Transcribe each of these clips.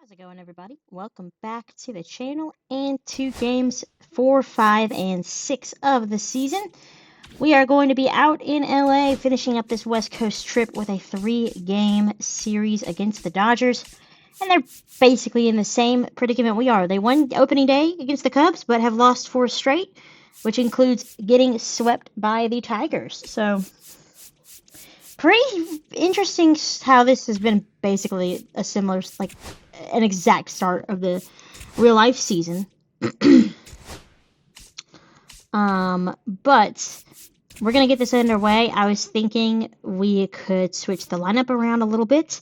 How's it going, everybody? Welcome back to the channel and to games 4, 5, and 6 of the season. We are going to be out in LA finishing up this West Coast trip with a 3-game series against the Dodgers. And they're basically in the same predicament we are. They won opening day against the Cubs, but have lost 4 straight, which includes getting swept by the Tigers. So, pretty interesting how this has been basically a similar, like, an exact start of the real life season. But we're going to get this underway. I was thinking we could switch the lineup around a little bit.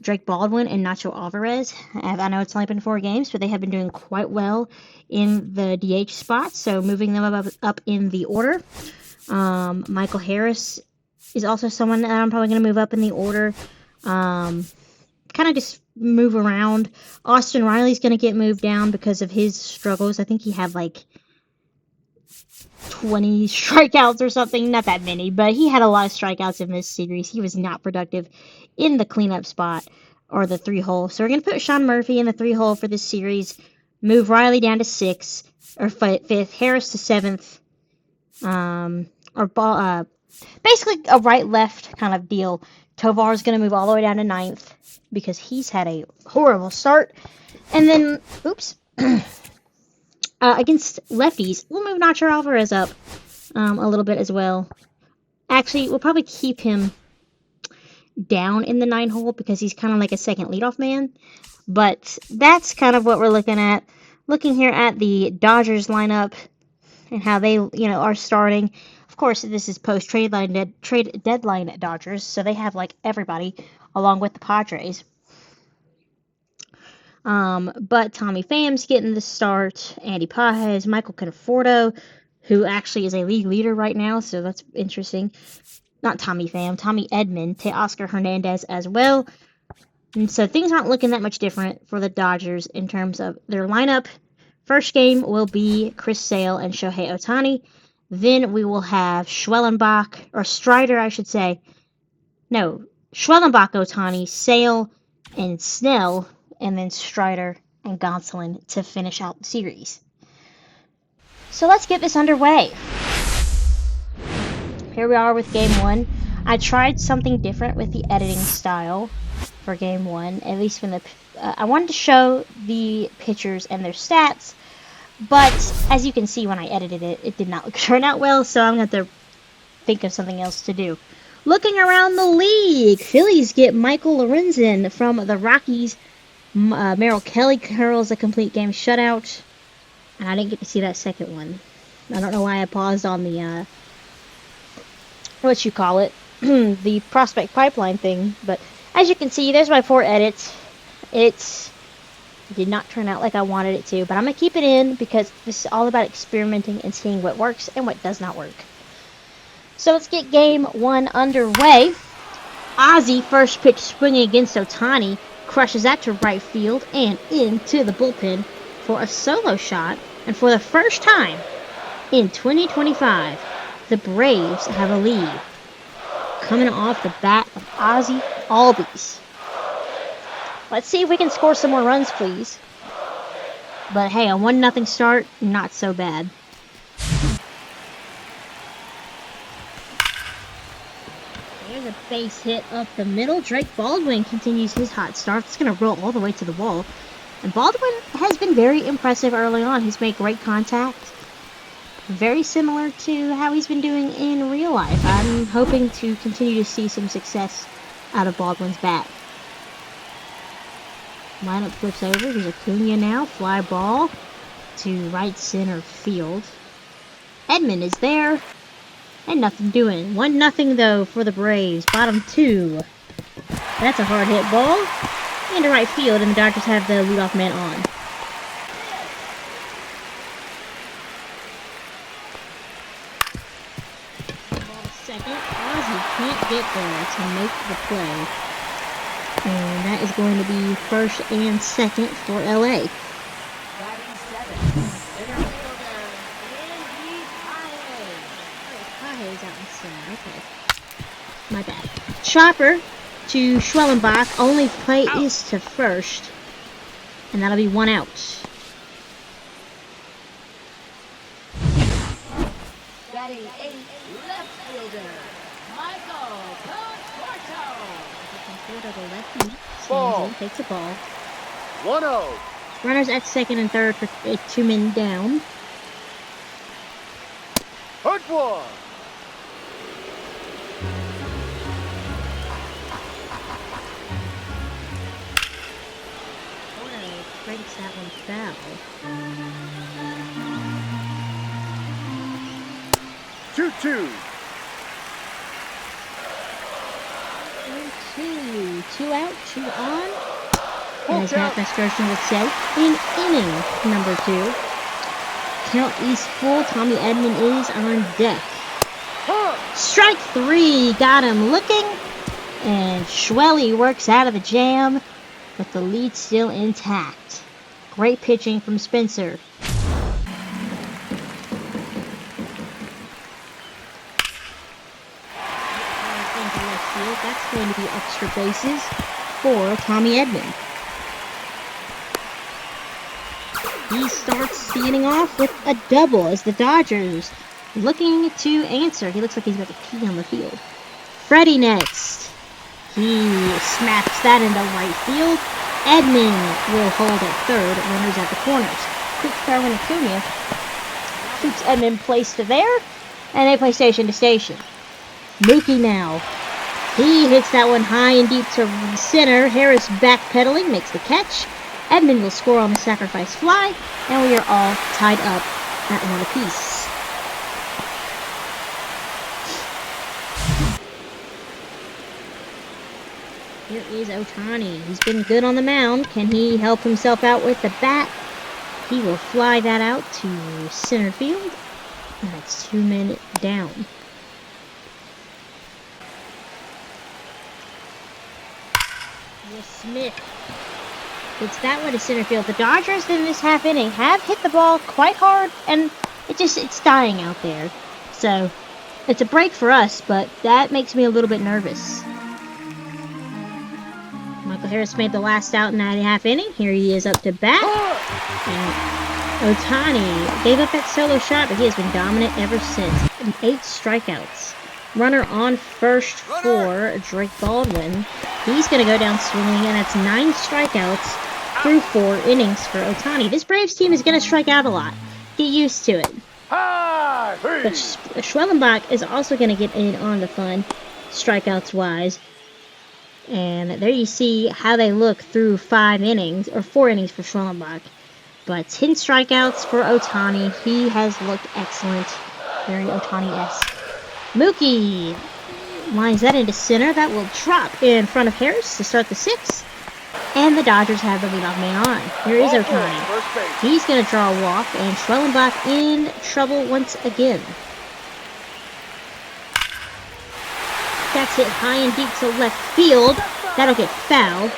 Drake Baldwin and Nacho Alvarez. I know it's only been 4 games, but they have been doing quite well in the DH spot. So moving them up in the order. Michael Harris is also someone that I'm probably going to move up in the order. Kind of just move around. Austin Riley's going to get moved down because of his struggles. I think he had like 20 strikeouts or something. Not that many, but he had a lot of strikeouts in this series. He was not productive in the cleanup spot or the 3-hole. So we're going to put Sean Murphy in the 3-hole for this series. Move Riley down to 6th or 5th. Harris to 7th. Basically a right-left kind of deal. Tovar is going to move all the way down to 9th because he's had a horrible start. And then, against lefties, we'll move Nacho Alvarez up a little bit as well. Actually, we'll probably keep him down in the 9-hole because he's kind of like a second leadoff man. But that's kind of what we're looking at. Looking here at the Dodgers lineup and how they, are starting. Of course, this is post-trade deadline at Dodgers, so they have, like, everybody along with the Padres. But Tommy Pham's getting the start. Andy Pages, Michael Conforto, who actually is a league leader right now, so that's interesting. Not Tommy Pham, Tommy Edman, Teoscar Hernandez as well. And so things aren't looking that much different for the Dodgers in terms of their lineup. First game will be Chris Sale and Shohei Ohtani. Then we will have Strider, I should say. No, Schwellenbach, Ohtani, Sale, and Snell, and then Strider and Gonsolin to finish out the series. So let's get this underway. Here we are with Game 1. I tried something different with the editing style for Game 1, at least when I wanted to show the pitchers and their stats, but as you can see when I edited it, it did not turn out well, so I'm going to have to think of something else to do. Looking around the league, Phillies get Michael Lorenzen from the Rockies. Merrill Kelly curls a complete game shutout, and I didn't get to see that second one. I don't know why I paused on the, the prospect pipeline thing, but as you can see, there's my 4 edits. It did not turn out like I wanted it to, but I'm going to keep it in because this is all about experimenting and seeing what works and what does not work. So let's get Game 1 underway. Ozzie, first pitch swinging against Ohtani, crushes that to right field and into the bullpen for a solo shot. And for the first time in 2025, the Braves have a lead. Coming off the bat of Ozzie Albies. Let's see if we can score some more runs, please. But hey, a 1-0 start, not so bad. There's a base hit up the middle. Drake Baldwin continues his hot start. It's going to roll all the way to the wall. And Baldwin has been very impressive early on. He's made great contact. Very similar to how he's been doing in real life. I'm hoping to continue to see some success out of Baldwin's bat. Lineup flips over. Here's Acuna now. Fly ball to right center field. Edman is there. And nothing doing. 1-0 though for the Braves. Bottom 2. That's a hard hit ball. Into right field, and the Dodgers have the leadoff man on. Second, Ozzie can't get there to make the play. And that is going to be first and second for LA. Pages out in center. Okay. My bad. Chopper to Schwellenbach. Only play is to first. And that'll be 1 out. Batting 8, left fielder, Michael Conforto. The lefty stands Ball. in, takes a ball. 1-0. Runners at second and third for 2 men down. Hurt one. Breaks that one foul. 2-2. 2-2. 2 out, 2 on. Full As Matt count. Mastrotion would say, in inning number 2. Count is full. Tommy Edman is on deck. Strike 3. Got him looking. And Schwelly works out of the jam, but the lead's still intact. Great pitching from Spencer. Into left field. That's going to be extra bases for Tommy Edman. He starts the inning off with a double as the Dodgers looking to answer. He looks like he's about to pee on the field. Freddie next. He smacks that into right field. Edman will hold at third. Runners at the corners. Quick throw in Acuna. Keeps Edman placed to there. And they play station to station. Mookie now. He hits that one high and deep to center. Harris backpedaling, makes the catch. Edman will score on the sacrifice fly, and we are all tied up at 1 apiece. Here is Ohtani. He's been good on the mound. Can he help himself out with the bat? He will fly that out to center field, and that's 2 men down. Smith hits that one to center field. The Dodgers in this half inning have hit the ball quite hard, and it's dying out there. So it's a break for us, but that makes me a little bit nervous. Michael Harris made the last out in that half inning. Here he is up to bat. And Ohtani gave up that solo shot, but he has been dominant ever since. 8 strikeouts. Runner on first for Drake Baldwin. He's going to go down swinging, and that's 9 strikeouts through 4 innings for Ohtani. This Braves team is going to strike out a lot. Get used to it. But Schwellenbach is also going to get in on the fun, strikeouts-wise. And there you see how they look through 5 innings, or 4 innings for Schwellenbach. But 10 strikeouts for Ohtani. He has looked excellent. Very Ohtani-esque. Mookie lines that into center. That will drop in front of Harris to start the 6th. And the Dodgers have the leadoff man on. Here is Ohtani. He's going to draw a walk, and Schwellenbach in trouble once again. That's hit high and deep to left field. That'll get fouled.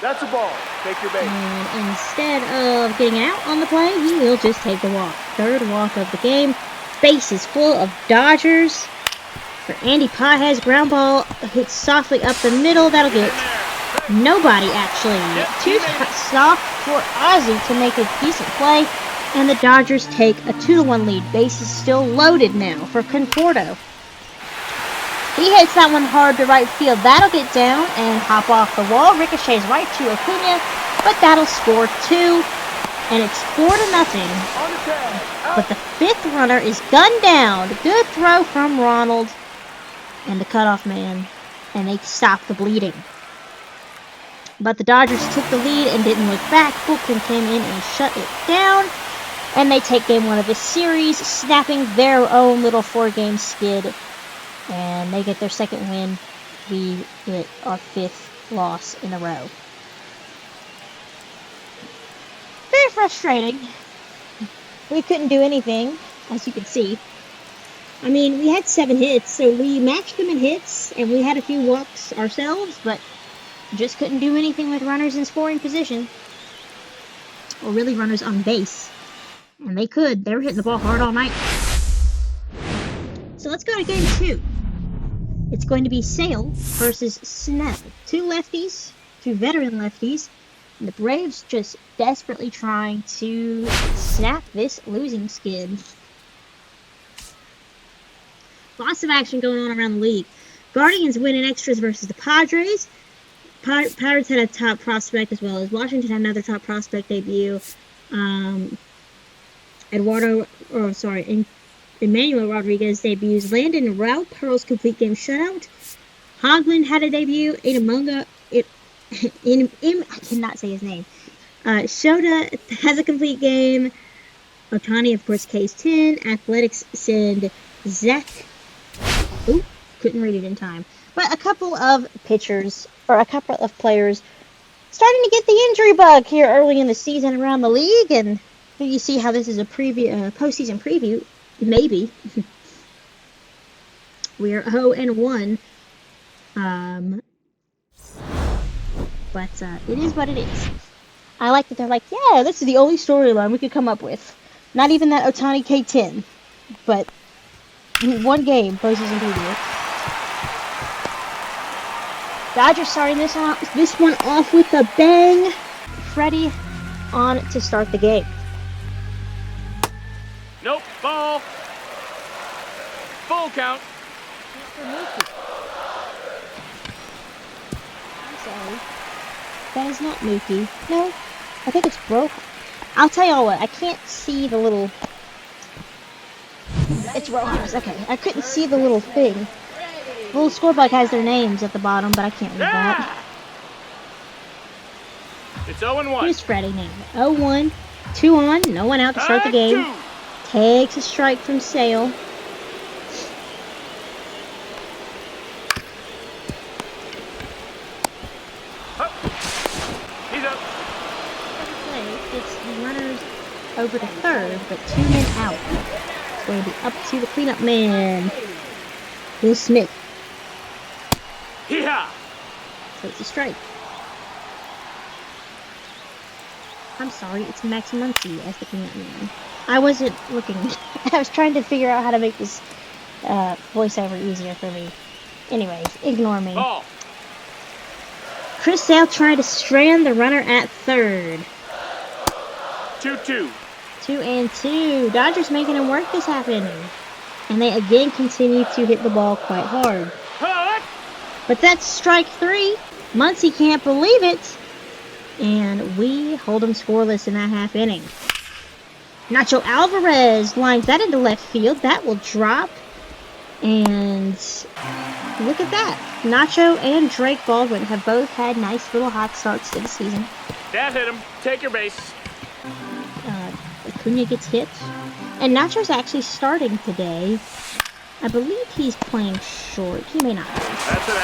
That's a ball. Take your base. And instead of getting out on the play, he will just take the walk. 3rd walk of the game. Base is full of Dodgers. For Andy Pages, ground ball hits softly up the middle. That'll get nobody, actually. Too soft for Ozzie to make a decent play. And the Dodgers take a 2-1 lead. Base is still loaded now for Conforto. He hits that one hard to right field. That'll get down and hop off the wall. Ricochets right to Acuna, but that'll score 2. And it's 4-0. But the 5th runner is gunned down. Good throw from Ronald and the cutoff man. And they stopped the bleeding. But the Dodgers took the lead and didn't look back. Fulton came in and shut it down. And they take game 1 of this series, snapping their own little 4-game skid. And they get their 2nd win. We get our 5th loss in a row. Very frustrating. We couldn't do anything, as you can see. I mean, we had 7 hits, so we matched them in hits, and we had a few walks ourselves, but just couldn't do anything with runners in scoring position. Or really runners on base. And they could. They were hitting the ball hard all night. So let's go to game 2. It's going to be Sale versus Snell. 2 lefties, two veteran lefties. And the Braves just desperately trying to snap this losing skid. Lots of action going on around the league. Guardians winning extras versus the Padres. Pirates had a top prospect as well as Washington had another top prospect debut. Emmanuel Rodriguez debuts. Landon Raup Pearl's complete game shutout. Hoglund had a debut. I cannot say his name. Shota has a complete game. Otani, of course, case 10. Athletics send Zach. Ooh, couldn't read it in time. But a couple of pitchers, or a couple of players, starting to get the injury bug here early in the season around the league. And you see how this is a postseason preview. Maybe. We are 0-1. But it is what it is. I like that they're like, yeah, this is the only storyline we could come up with. Not even that Otani K10. But one game, postseason preview. Dodgers starting this one off with a bang. Freddie on to start the game. Nope, ball. Full count. I'm sorry. That is not Mookie. No, I think it's broke. I'll tell y'all what, I can't see the little... It's Rojas, okay. I couldn't see the little thing. The little scoreboard has their names at the bottom, but I can't read that. It's 0-1. Here's Freddie now. 0-1. 2 on, no one out to start the game. Takes a strike from Sale. He's up. It's the runners over to third, but 2 men out. It's going to be up to the cleanup man, Will Smith. Hee-haw. So it's a strike. I'm sorry, it's Max Muncy as the cleanup man. I wasn't looking. I was trying to figure out how to make this voiceover easier for me. Anyways, ignore me. Ball. Chris Sale trying to strand the runner at third. 2-2. 2-2. Dodgers making him work this half inning. And they again continue to hit the ball quite hard. But that's strike 3. Muncy can't believe it. And we hold him scoreless in that half inning. Nacho Alvarez lines that into left field. That will drop. And look at that. Nacho and Drake Baldwin have both had nice little hot starts to the season. That hit him. Take your base. Acuna gets hit. And Nacho's actually starting today. I believe he's playing short. He may not be. That's it.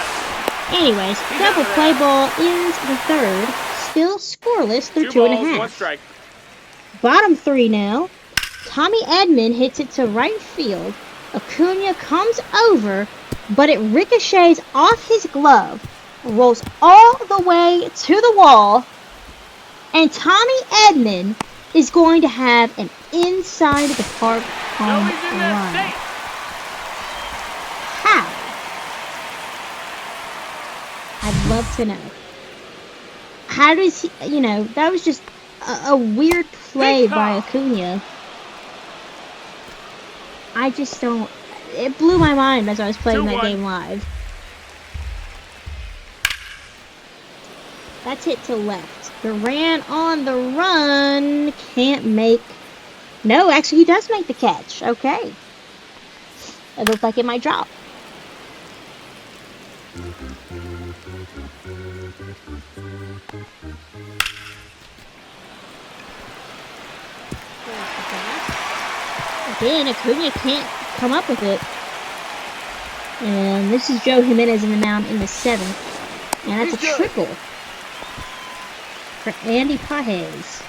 Anyways, double play ball ends the third. Still scoreless through 2 balls, 2.5. 1 strike. Bottom 3 now. Tommy Edman hits it to right field. Acuna comes over, but it ricochets off his glove, rolls all the way to the wall, and Tommy Edman is going to have an inside the park home run. How? I'd love to know. How does he, that was just a weird play by Acuna. I just don't... It blew my mind as I was playing that game live. That's hit to left. Duran on the run. Can't make... No, actually he does make the catch. Okay. It looked like it might drop. Again, Acuna can't come up with it. And this is Joe Jimenez in the mound in the 7th. And that's a triple for Andy Pages.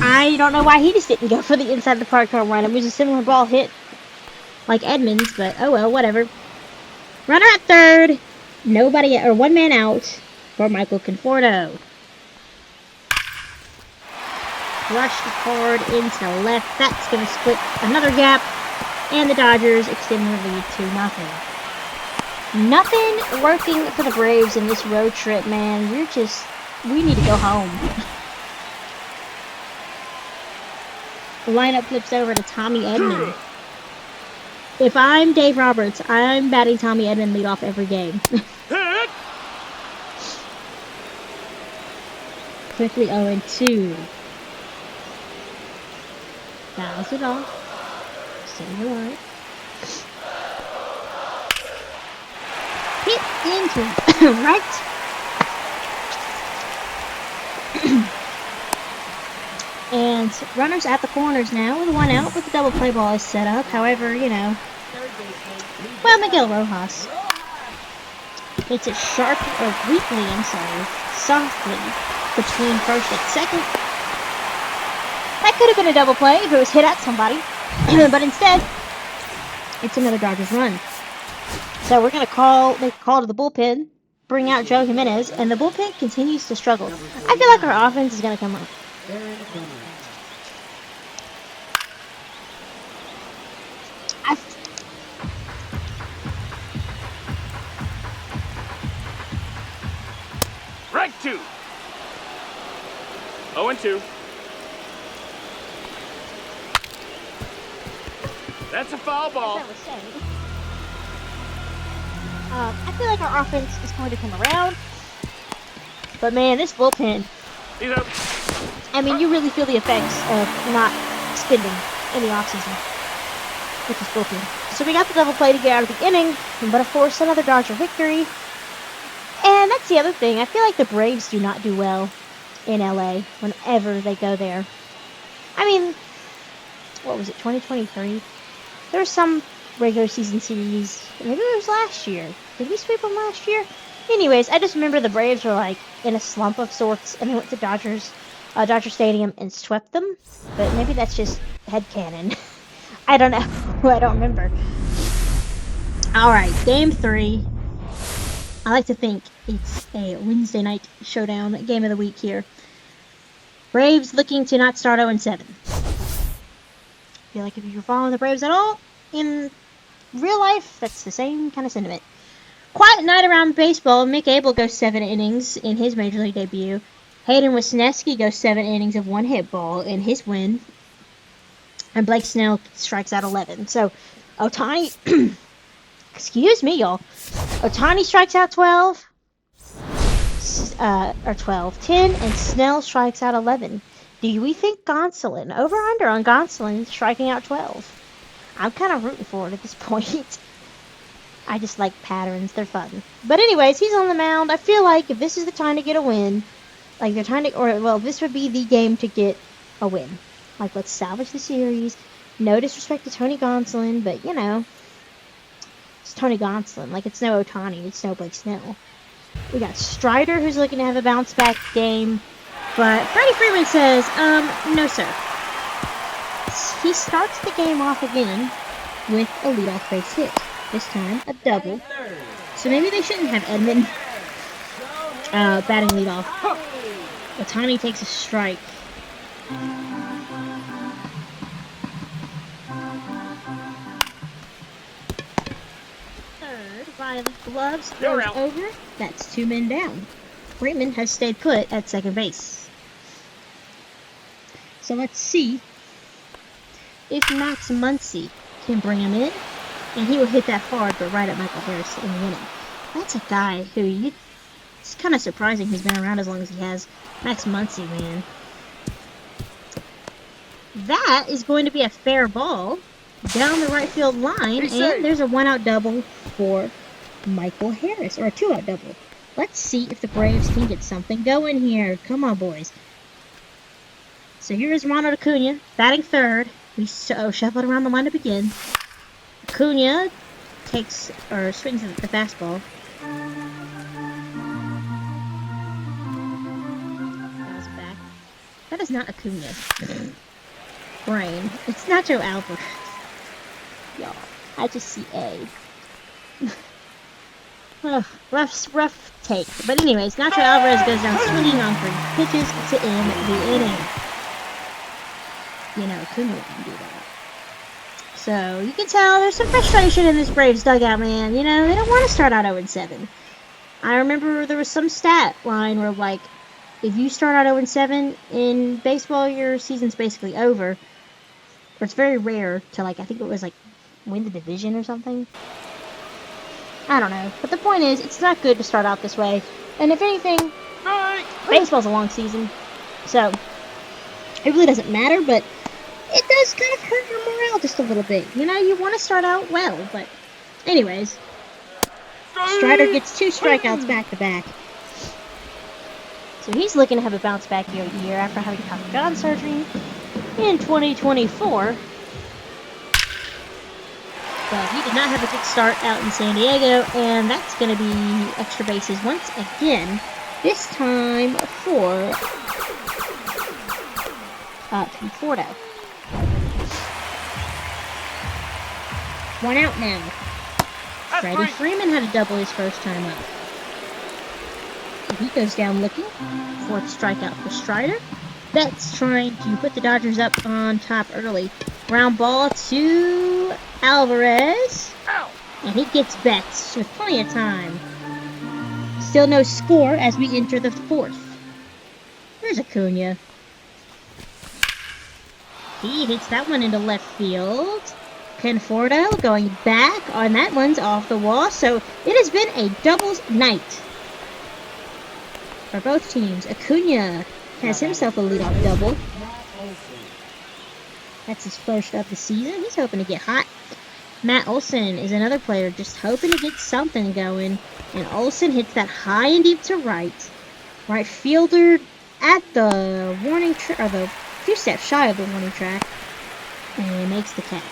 I don't know why he just didn't go for the inside the park home run. It was a similar ball hit like Edmonds, but oh well, whatever. Runner at third. Nobody, or 1 man out for Michael Conforto. Rushed hard into left. That's going to split another gap. And the Dodgers extend their lead to 0. Nothing working for the Braves in this road trip, man. We need to go home. The lineup flips over to Tommy Edman. If I'm Dave Roberts, I'm batting Tommy Edman leadoff every game. Hit! Quickly 0-2. Fouls it off. Send the line. Hit into right. And runners at the corners now with one out, but the double play ball is set up. However, you know, well, Miguel Rojas hits it softly between first and second. That could have been a double play if it was hit at somebody, but instead, it's another Dodgers run. So we're gonna make a call to the bullpen, bring out Joe Jimenez, and the bullpen continues to struggle. I feel like our offense is gonna come up. Strike 2. 0-2. That's a foul ball. As I was saying, I feel like our offense is going to come around. But man, this bullpen, He's up. I mean, you really feel the effects of not spending in the offseason with this bullpen. So we got the double play to get out of the inning, but of course, another Dodger victory. And that's the other thing. I feel like the Braves do not do well in LA whenever they go there. I mean, what was it, 2023? There was some regular season series. Maybe it was last year. Did we sweep them last year? Anyways, I just remember the Braves were like in a slump of sorts, and they went to Dodger Stadium and swept them. But maybe that's just headcanon. I don't know. I don't remember. All right, Game 3. I like to think it's a Wednesday night showdown, game of the week here. Braves looking to not start 0-7. I feel like if you're following the Braves at all in real life, that's the same kind of sentiment. Quiet night around baseball. Mick Abel goes 7 innings in his major league debut. Hayden Wisniewski goes 7 innings of one hit ball in his win. And Blake Snell strikes out 11. So, Ohtani, excuse me, y'all. Ohtani strikes out 12, 10, and Snell strikes out 11. Do we think Gonsolin, over or under on Gonsolin striking out 12? I'm kind of rooting for it at this point. I just like patterns, they're fun. But anyways, he's on the mound. I feel like if this is the time to get a win, like they're trying to, this would be the game to get a win. Like, let's salvage the series. No disrespect to Tony Gonsolin, but you know, it's Tony Gonsolin. Like, it's no Ohtani, it's no Blake Snell. We got Strider, who's looking to have a bounce back game. But Freddie Freeman says, no sir. He starts the game off again with a leadoff base hit. This time, a double. So maybe they shouldn't have Edman batting leadoff. Ohtani takes a strike. Third, Violet Gloves throws over. That's 2 men down. Freeman has stayed put at second base. So let's see if Max Muncy can bring him in. And he will hit that hard, but right at Michael Harris in the inning. That's a guy who it's kind of surprising he's been around as long as he has. Max Muncy, man. That is going to be a fair ball down the right field line, and there's a 1-out double for Michael Harris, or a 2-out double. Let's see if the Braves can get something going here. Come on, boys. So here is Ronald Acuna batting third. We shuffled around the lineup again. Acuna swings the fastball. Fouls it back. That is not Acuna. Brain. It's Nacho Alvarez. Y'all, I just see A. Rough take. But anyways, Nacho Alvarez goes down swinging on 3 pitches to end the inning. You know, Acuna wouldn't do that. So So you can tell there's some frustration in this Braves dugout, man. You know, they don't want to start out 0-7. I remember there was some stat line where, like, if you start out 0-7 in baseball, your season's basically over. Or it's very rare to, like, I think it was, like, win the division or something. I don't know. But the point is, it's not good to start out this way. And if anything, Strike! baseball's a long season. So, it really doesn't matter, but it does kind of hurt your morale just a little bit. You know, you want to start out well, but anyways. Strider gets 2 strikeouts back-to-back. So he's looking to have a bounce-back year after having Tommy John surgery in 2024. But he did not have a good start out in San Diego, and that's going to be extra bases once again. This time for Conforto. 1 out now. Freddie Freeman had a double his first time up. He goes down looking. 4th strikeout for Strider. Betts trying to put the Dodgers up on top early. Ground ball to Alvarez. And he gets Betts with plenty of time. Still no score as we enter the 4th. There's Acuna. He hits that one into left field. Conforto going back, and that one's off the wall. So it has been a doubles night for both teams. Acuna has himself a leadoff double. That's his first of the season. He's hoping to get hot. Matt Olson is another player just hoping to get something going. And Olson hits that high and deep to right. Right fielder at the warning track, or the few steps shy of the warning track. And makes the catch.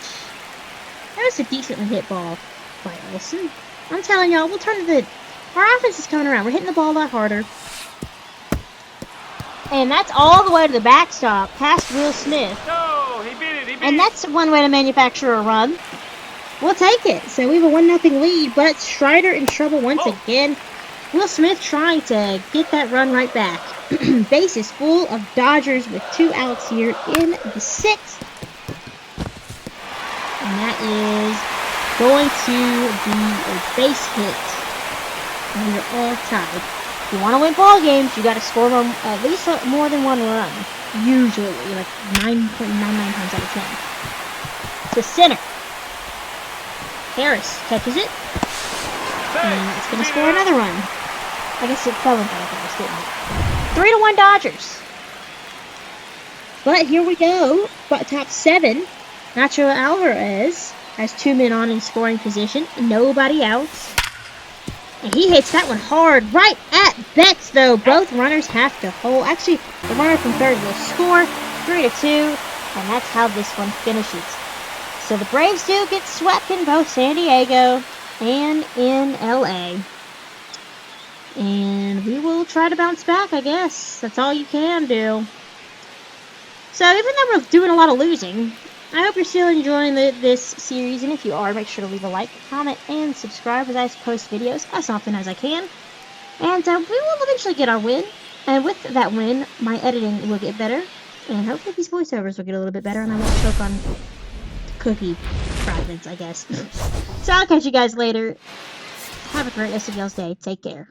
That was a decently hit ball by Olson. I'm telling y'all, we'll turn to the... Our offense is coming around. We're hitting the ball a lot harder. And that's all the way to the backstop, past Will Smith. No, he beat it, And that's one way to manufacture a run. We'll take it. So we have a 1-0 lead, but Strider in trouble once again. Will Smith trying to get that run right back. Base is full of Dodgers with 2 outs here in the 6th. And that is going to be a base hit. And you're all tied. If you want to win ball games, you got to score at least more than 1 run. Usually, like 9.99 times out of 10. To center. Harris catches it. And it's going to score another run. I guess it fell into Harris, didn't it? 3-1 Dodgers. But here we go. Top 7. Nacho Alvarez has 2 men on in scoring position. Nobody out. And he hits that one hard right at Betts, though. Both runners have to hold. Actually, the runner from third will score 3-2. And that's how this one finishes. So the Braves do get swept in both San Diego and in LA. And we will try to bounce back, I guess. That's all you can do. So even though we're doing a lot of losing, I hope you're still enjoying this series, and if you are, make sure to leave a like, comment, and subscribe as I post videos as often as I can. And we will eventually get our win, and with that win, my editing will get better, and hopefully these voiceovers will get a little bit better, and I won't choke on cookie fragments, I guess. So I'll catch you guys later. Have a great rest of y'all's day. Take care.